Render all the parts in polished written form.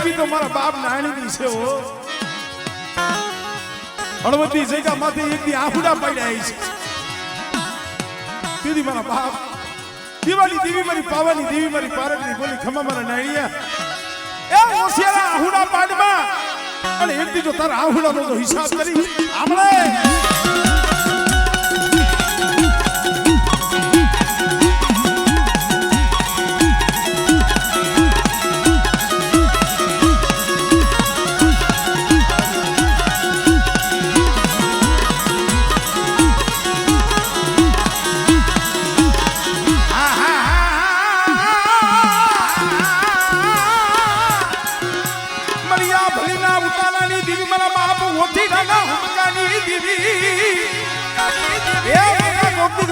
દેવી તો મારા બાપ નાણીની છે હો હળવદની જગ્યા માંથી એક દી આહુડા પડ્યા છે દીદી મારા બાપ દિવાળી દેવી મારી પાવાની દેવી મારી પારકની બોલી ખમા મારા નાણિયા એ ઓસિયારા આહુડા પાડમાં અને એક દી જો તારા આહુડાનો જો હિસાબ કરી આપણે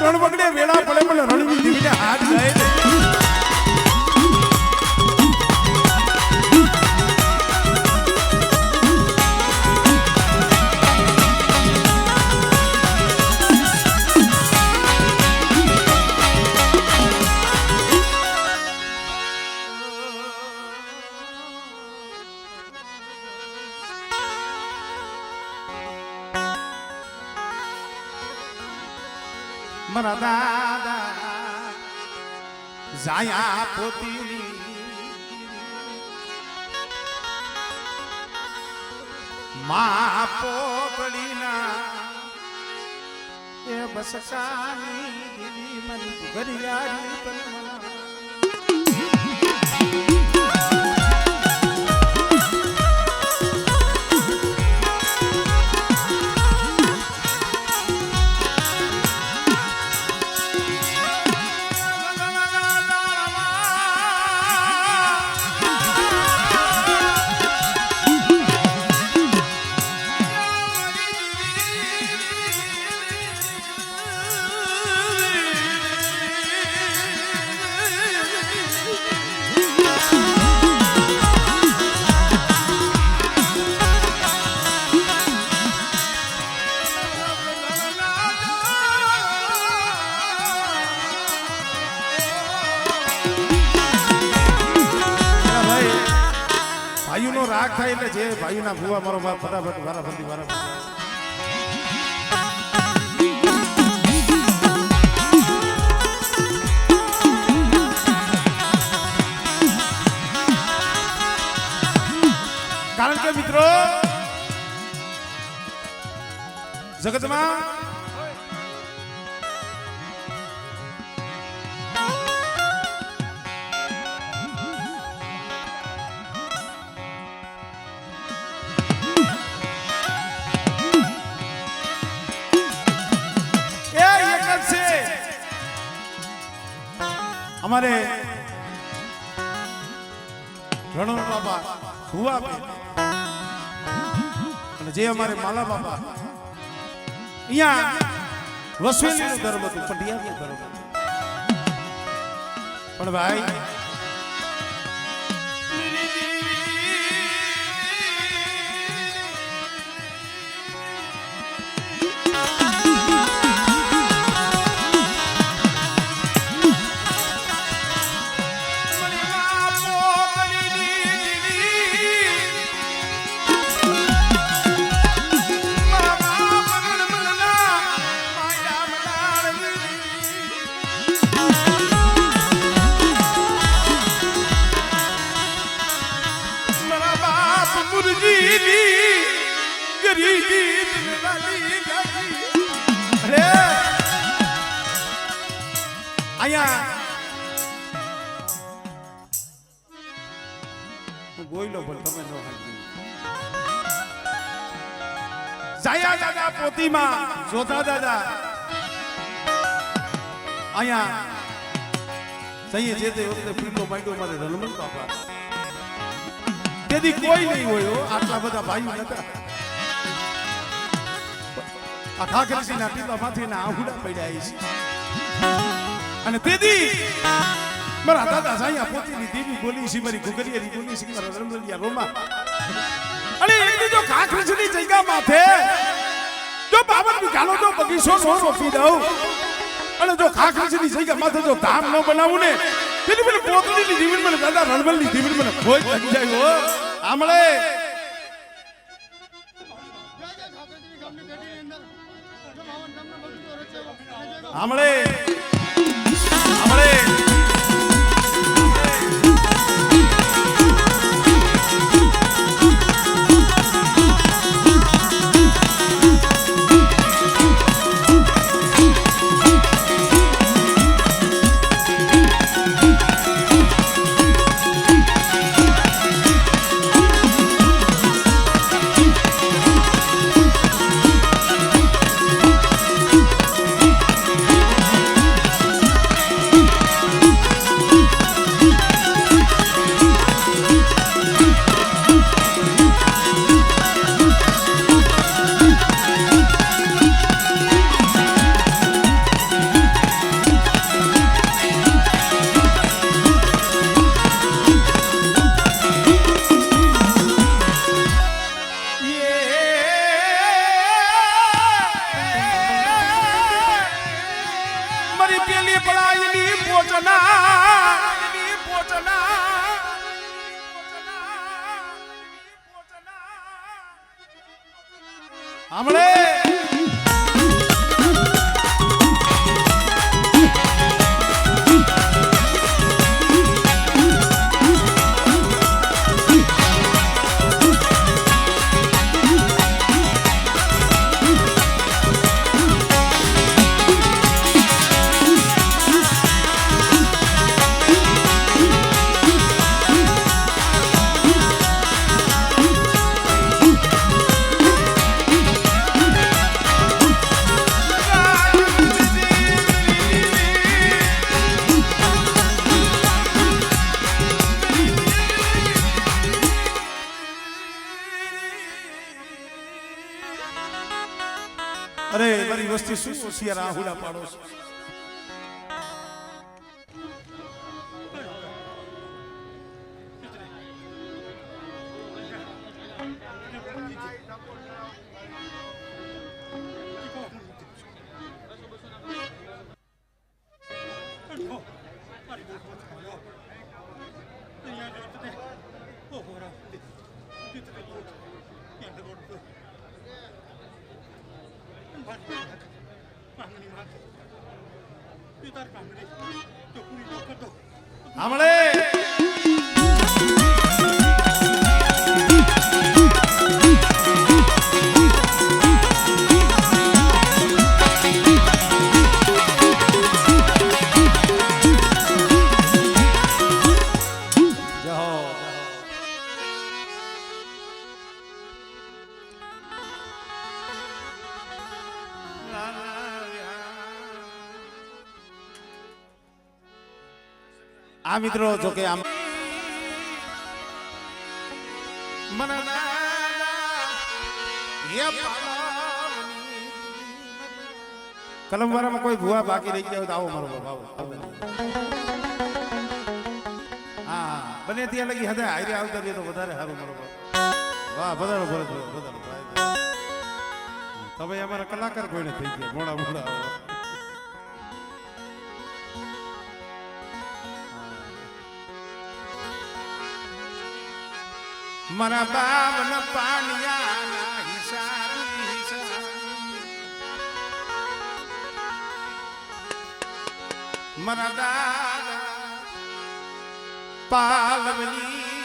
રણ વગડે વેળા પડે પણ રણની દેવીને હાથ જાય ને મારા દાદા જાયા પોતી મા પોકળીના એ બસકાની દીદી મની ઘરિયાળી તનમના ભાઈઓનો રાગ થાય એટલે જે ભાઈઓના ભૂવા મારો બાપ ફટાફટ વારાફરતી કારણ કે મિત્રો જગતમાં हमारे रणो बाबा हुआ पे जे हमारे माला बाबा यहाँ वसवेली नो धर्म હતું પંડિયા નો ધર્મ પણ ભાઈ બોઈલો પણ તમે નો જાયા દાદા પોતીમાં જોધા દાદા અહીંયા જઈએ જે તે વખતે પીટો માંડ્યો મારે રલમન બાપા તેથી કોઈ નહીં હોય આટલા બધા ભાઈઓ નતા આ ઠાકરજીના પીપામાંથી ના આહુડા પડ્યા છે અને તેથી મારા દાદા જાયા પોતીની દેવી બોલી છે મારી ગુગરિયાની બોલી છે મારા રમલિયા રોમા અને એની જો કાખરજની જગ્યા માથે જો બાબત વિકાનો જો બગીચો નો રોપી દઉં અને જો કાખરજની જગ્યા માથે જો ધામ ન બનાવું ને તેની મને પોતડીની જીવન મને દાદા રણબલની જીવન મને કોઈ થઈ જાય હો આમળે આમળે આમળે આમળે અરે મારી વસ્તી શું હોશિયાર આહુડા પાડો છો આમળે આ મિત્રો જો કે આમ કલમવારામાં કોઈ ભૂવા બાકી રહી ગયા હોય તો આવો મારો બાબા હા બને ત્યાં લગી હદે હારે આવતા રહે તો વધારે સારું મારો વાહ વધારો ભરત વધારો તમે અમારા કલાકાર કોઈને થઈ ગયા મોડા મોડા મારા બાવના પાણિયાના હિસાબ મારા દાદા પાલવની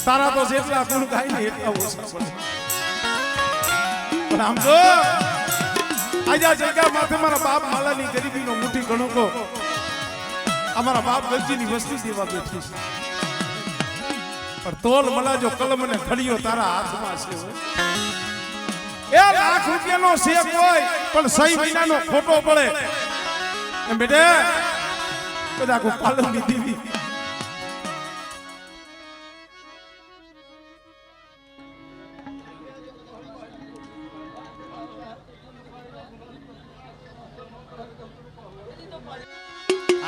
તારા તો જેટલા ગુણ ગાય ને એટલા ઓછા પડે પણ આમ જો આજા જગ્યા માથે મારા બાપ માલાની ગરીબીનો મુઠ્ઠી ગણકો અમારા બાપ ગરજીની વસ્તી દેવા બેઠી છે પણ તોલ મલાજો કલમ ને ઘડિયો તારા હાથમાં છે એ લાખ રૂપિયાનો શેક હોય પણ 6 મહિનાનો ખોટો પડે એમ બેટે બધા કો પાલનની દીદી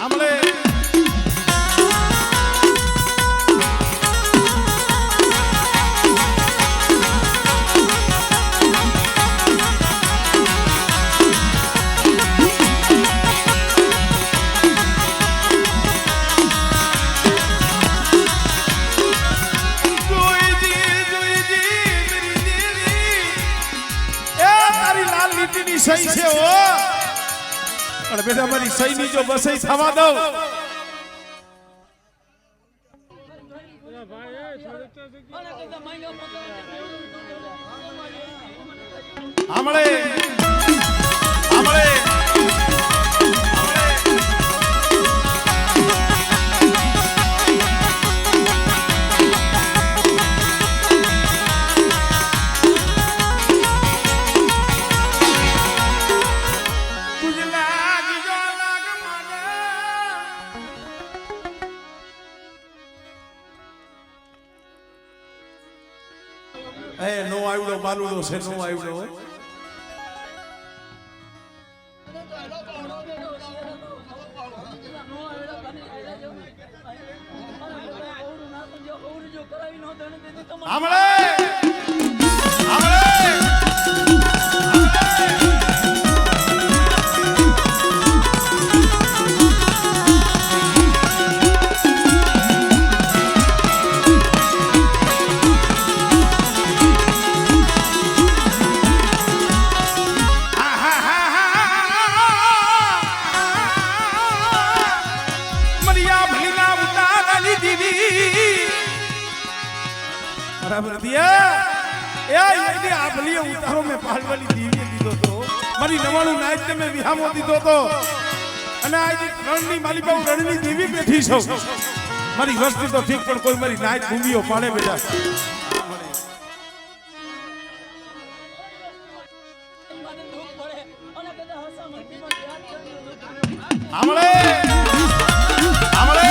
આમળે સહી છે ઓ પણ બેટા મારી સહી ની જો બસઈ થવા દઉં આમળે આમળે નો આવડો બાલુડો છે નો આવડો આમળે આમળે બરાબર દિયા એ યદી આભલીએ ઉતારો મે પાલવાલી દીવી દીધો તો મારી 99 નાઈટ તમે વિહામો દીધો તો અને આજ રણની માલી બહુ રણની દેવી બેઠી છો મારી વસ્તુ તો ઠીક પણ કોઈ મારી નાઈટ ભૂમિઓ પાડે બેટા આમળે આમળે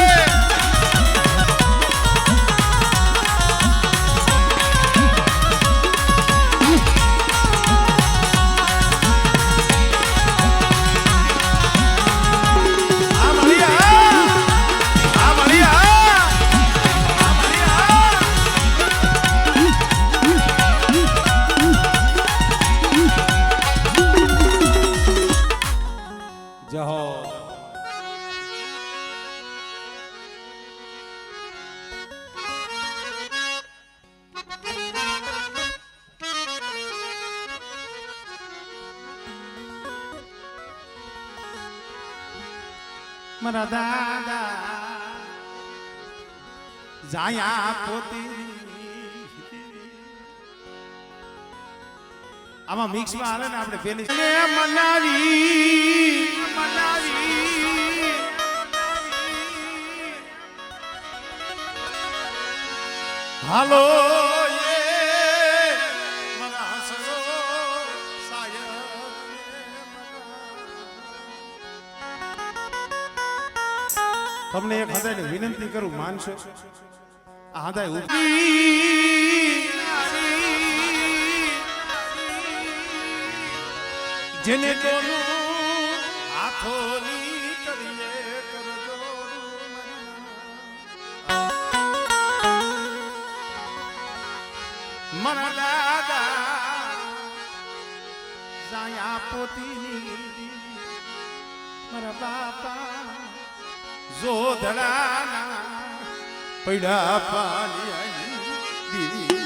મારા દાદા જાયા પોતી આમાં મિક્સ માં આવે ને આપણે પેલી મનાવી મનાવી હાલો તમને એક હદાય વિનંતી કરું માનશો આ હદાય જેને તોનું હાથોની કરીએ કરજો મારા દાદા જાયા પોતીની મારા બાપા જોધડાના પૈડા પાલિયાની દીદી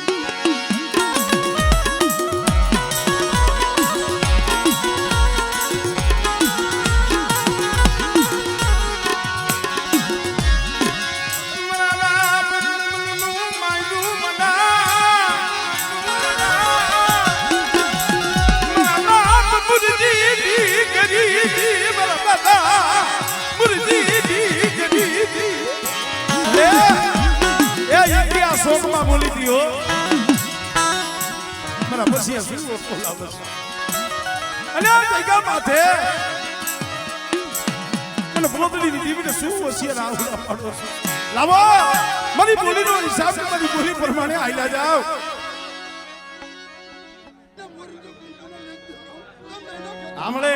મારા પછી શું બોલાવે છે અને આ જગ્યા માથે અને બોતડીની દીવીને શું હોશિયાર આવડા પાડો છો લાવો મારી બોલીનો હિસાબ મારી બોલી પ્રમાણે આઈલા જાવ આમળે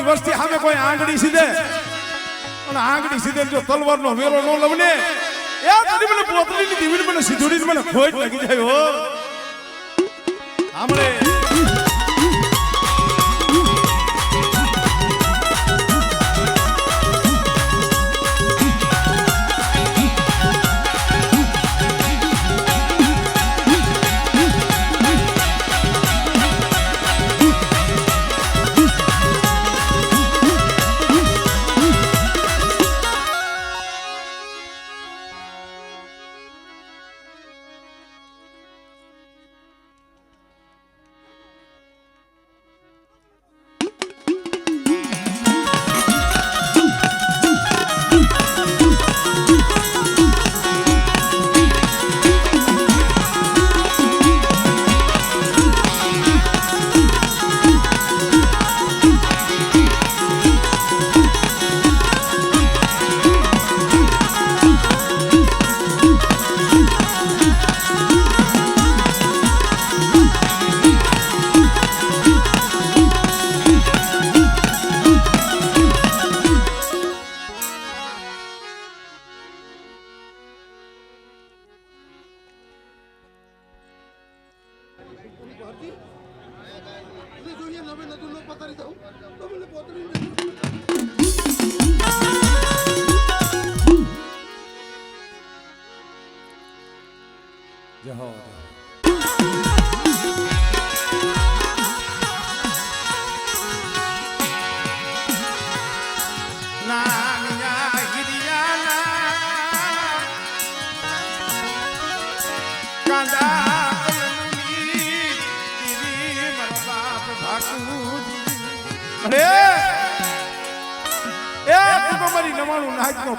વસ્તી સામે કોઈ આંગળી સીધે અને આંગળી સીધે જો તલવારનો વેરો ન લવને એ કદી મને પોતરીની દીવીને મને સીધુડીને મને ખોટ લાગી જાય હો આમળે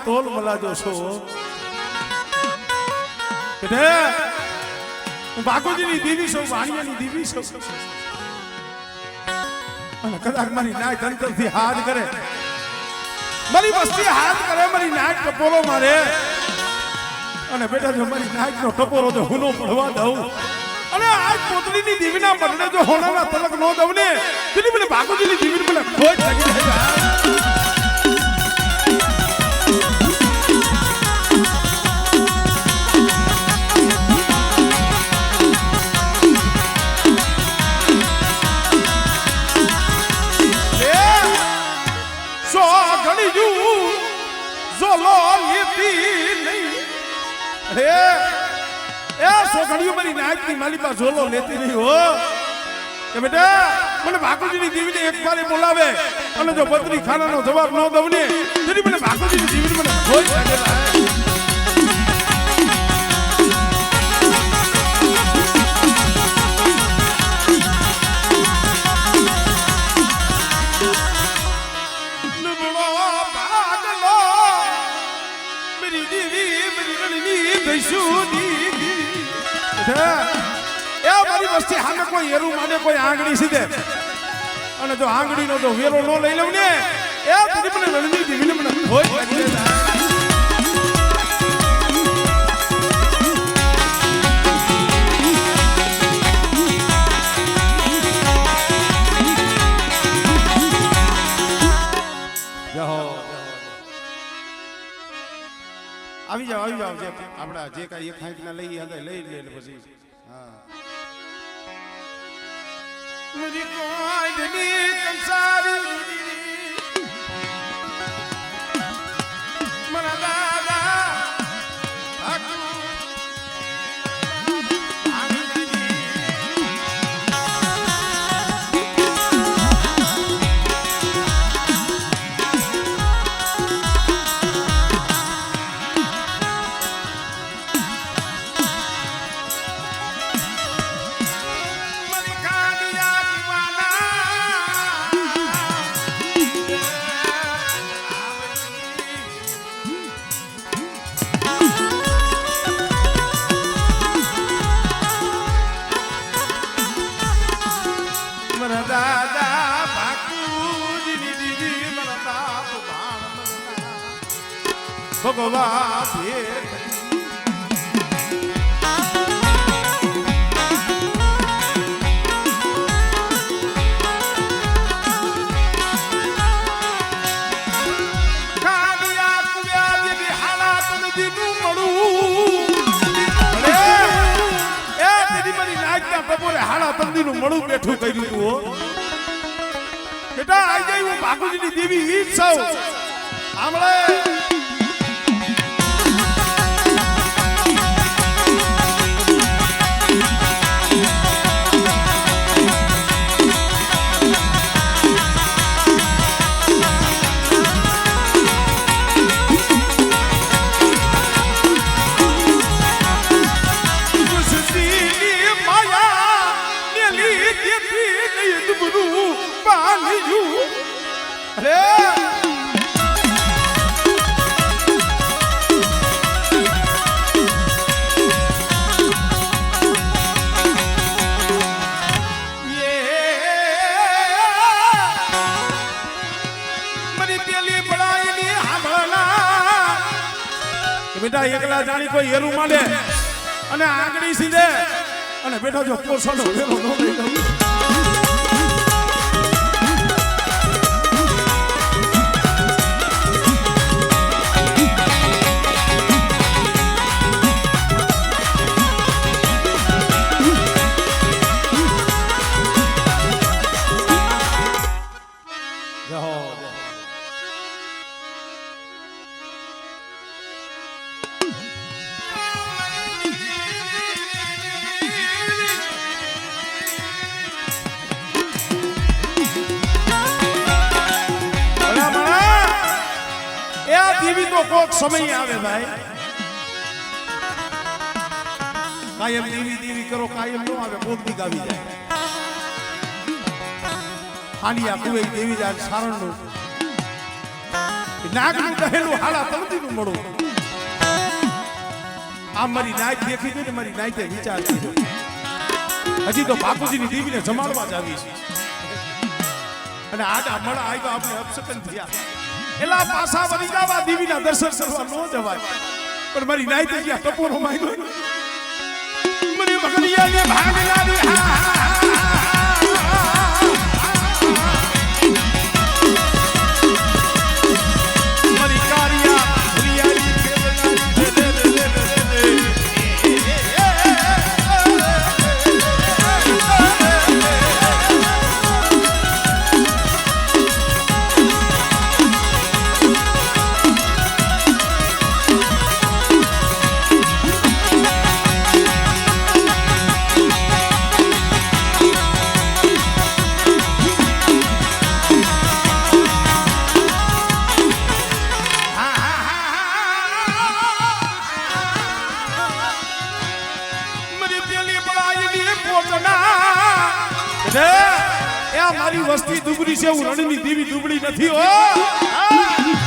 તોલ મલાજો છો બાકુજીની દીવી છું વાણિયાની દીવી છું અને કદાચ મારી નાય તંત્રથી હાથ કરે મારી વસ્તી હાથ કરે મારી નાક ટપોરો મારે અને બેટા જો મારી નાકનો ટપોરો જો હુનો પડવા દઉં અને આજ પોતરીની દીવીના બદલે જો હોનાના તલક નો દઉં ને તેની મને બાકુજીની દીવીને મને ખોટ લાગી જાય મારી નાકની માલી પાસે ઝોલો લેતી નહીં હો કે બેટા મને બાકુજીની દીવીને એક વારે બોલાવે અને જો બત્રી ખાનાનો જવાબ ન દઉં ને તેની મને બાકુજીની દીવીને મને ખોટ લાગેલા મારી વસ્તી સામે કોઈ એરું માને કોઈ આંગળી સીધે અને જો આંગળીનો જો વેરો ન લઈ લઉં ને એ તને મને રણની દીવીને મને ખોટ લાગી આવી જાઓ જે આપણા જે કાંઈ એક ખાંકના લઈ અંદર લઈ લે પછી હા મુરી કોઈ ધની કંસારી મરા દાદા ભગવા ભેટ કાડિયા કુવ્યા જેવી હાલાત નદીનું મળું એ તેરી મારી નાચના બપોરે હાલા તંદીનું મળું બેઠું કર્યું તું હો બેટા આઈ જાય હું ભાગુજીની દેવી ઈજ છું આમળે બેટા એકલા જાણી કોઈ હેરું માંડે અને આંગળી સીધે અને બેઠો જો પોસડો વેલો નો લઈ લઉં કોક સમય આવે ભાઈ કાયમ દેવી કરો કાયમ નો આવે કોક દી આવી જાય હાલિયા કુવે દેવી જાય સારણનું નાગનું કહેલું હાલા તળતીનું મળું આ મારી નાચ દેખી જોઈને મારી નાચે વિચાર કર્યો હજી તો બાપુજીની દેવીને જમાડવા જ આવી છે અને આડા મળા આવ્યા આપણે અપસકન થયા એલા પાસા વળી જાવા દેવીના દર્શન કરવા નો જવાય પણ મારી નાઈતે ગયા ટપોરો માંગ્યો મને ભગડિયાને ભાગલાની મારી કારિયા હરિયાળી મારી વસ્તી દુબળી છે હું રણની દેવી દુબળી નથી હો